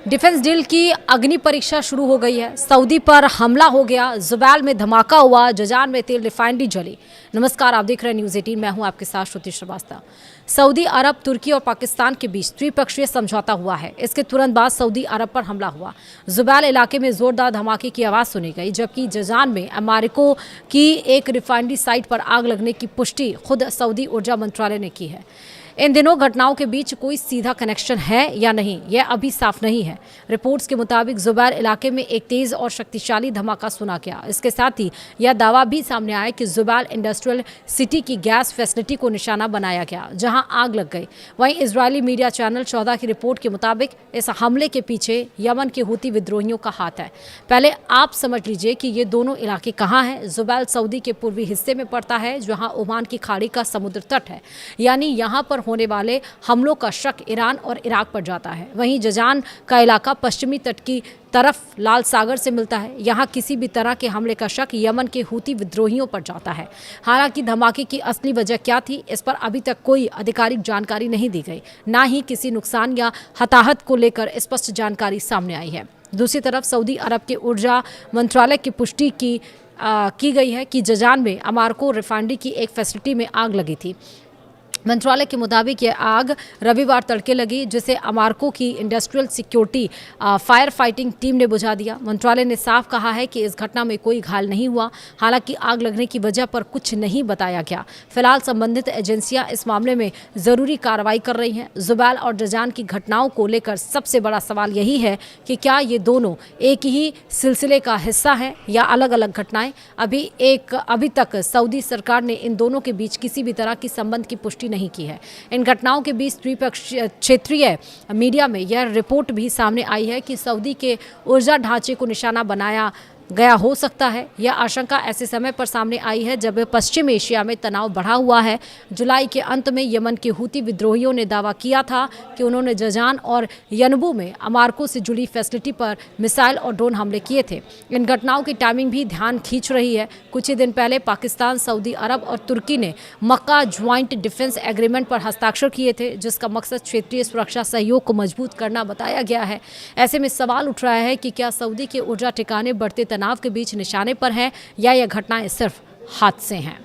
Defence deal की अग्नि परीक्षा शुरू हो गई है। सऊदी पर हमला हो गया, जुबैल में धमाका हुआ, जजान में तेल रिफाइनरी जली। नमस्कार, आप देख रहे हैं न्यूज़ 18। मैं हूं आपके साथ श्रुति श्रीवास्तव। सऊदी अरब, तुर्की और पाकिस्तान के बीच त्रिपक्षीय समझौता हुआ है। इसके तुरंत बाद सऊदी अरब पर हमला हुआ। जुबैल इलाके में जोरदार धमाके की आवाज़ सुनी गई, जबकि जजान में अमेरिका की एक रिफाइनरी साइट पर आग लगने की पुष्टि खुद सऊदी ऊर्जा मंत्रालय ने की है। इन दिनों घटनाओं के बीच कोई सीधा कनेक्शन है या नहीं, यह अभी साफ नहीं है। रिपोर्ट्स के मुताबिक जुबैल इलाके में एक तेज और शक्तिशाली धमाका सुना गया। इसके साथ ही यह दावा भी सामने आया कि जुबैल इंडस्ट्रियल सिटी की गैस फैसिलिटी को निशाना बनाया गया, जहां आग लग गई। वहीं इजरायली मीडिया चैनल 14 की रिपोर्ट के मुताबिक इस हमले के पीछे यमन के हूती विद्रोहियों का हाथ है। पहले आप समझ लीजिए कि ये दोनों इलाके कहाँ हैं। जुबैल सऊदी के पूर्वी हिस्से में पड़ता है, जहाँ ओमान की खाड़ी का समुद्र तट है, यानी यहाँ पर होने वाले हमलों का शक ईरान और इराक पर जाता है। वहीं जजान का इलाका पश्चिमी तट की तरफ लाल सागर से मिलता है। यहाँ किसी भी तरह के हमले का शक यमन के हूती विद्रोहियों पर जाता है। हालांकि धमाके की असली वजह क्या थी, इस पर अभी तक कोई आधिकारिक जानकारी नहीं दी गई, ना ही किसी नुकसान या हताहत को लेकर स्पष्ट जानकारी सामने आई है। दूसरी तरफ सऊदी अरब के ऊर्जा मंत्रालय की पुष्टि की गई है कि जजान में अमारको रिफाइनरी की एक फैसिलिटी में आग लगी थी। मंत्रालय के मुताबिक यह आग रविवार तड़के लगी, जिसे अमारको की industrial security fire fighting team ने बुझा दिया। मंत्रालय ने साफ कहा है कि इस घटना में कोई घायल नहीं हुआ। हालांकि आग लगने की वजह पर कुछ नहीं बताया गया। फिलहाल संबंधित एजेंसियां इस मामले में जरूरी कार्रवाई कर रही हैं। जुबैल और जजान की घटनाओं को लेकर सबसे बड़ा सवाल यही है कि क्या ये दोनों एक ही सिलसिले का हिस्सा है या अलग अलग घटनाएं। अभी तक सऊदी सरकार ने इन दोनों के बीच किसी भी तरह की संबंध की पुष्टि नहीं की है। इन घटनाओं के बीच त्रिपक्षीय क्षेत्रीय मीडिया में यह रिपोर्ट भी सामने आई है कि सऊदी के ऊर्जा ढांचे को निशाना बनाया गया हो सकता है। यह आशंका ऐसे समय पर सामने आई है जब पश्चिम एशिया में तनाव बढ़ा हुआ है। जुलाई के अंत में यमन के हूती विद्रोहियों ने दावा किया था कि उन्होंने जजान और यनबू में अमारको से जुड़ी फैसिलिटी पर मिसाइल और ड्रोन हमले किए थे। इन घटनाओं की टाइमिंग भी ध्यान खींच रही है। कुछ ही दिन पहले पाकिस्तान, सऊदी अरब और तुर्की ने मक्का ज्वाइंट डिफेंस एग्रीमेंट पर हस्ताक्षर किए थे, जिसका मकसद क्षेत्रीय सुरक्षा सहयोग को मजबूत करना बताया गया है। ऐसे में सवाल उठ रहा है कि क्या सऊदी के ऊर्जा ठिकाने बढ़ते तनाव के बीच निशाने पर हैं या यह घटनाएं सिर्फ हादसे हैं।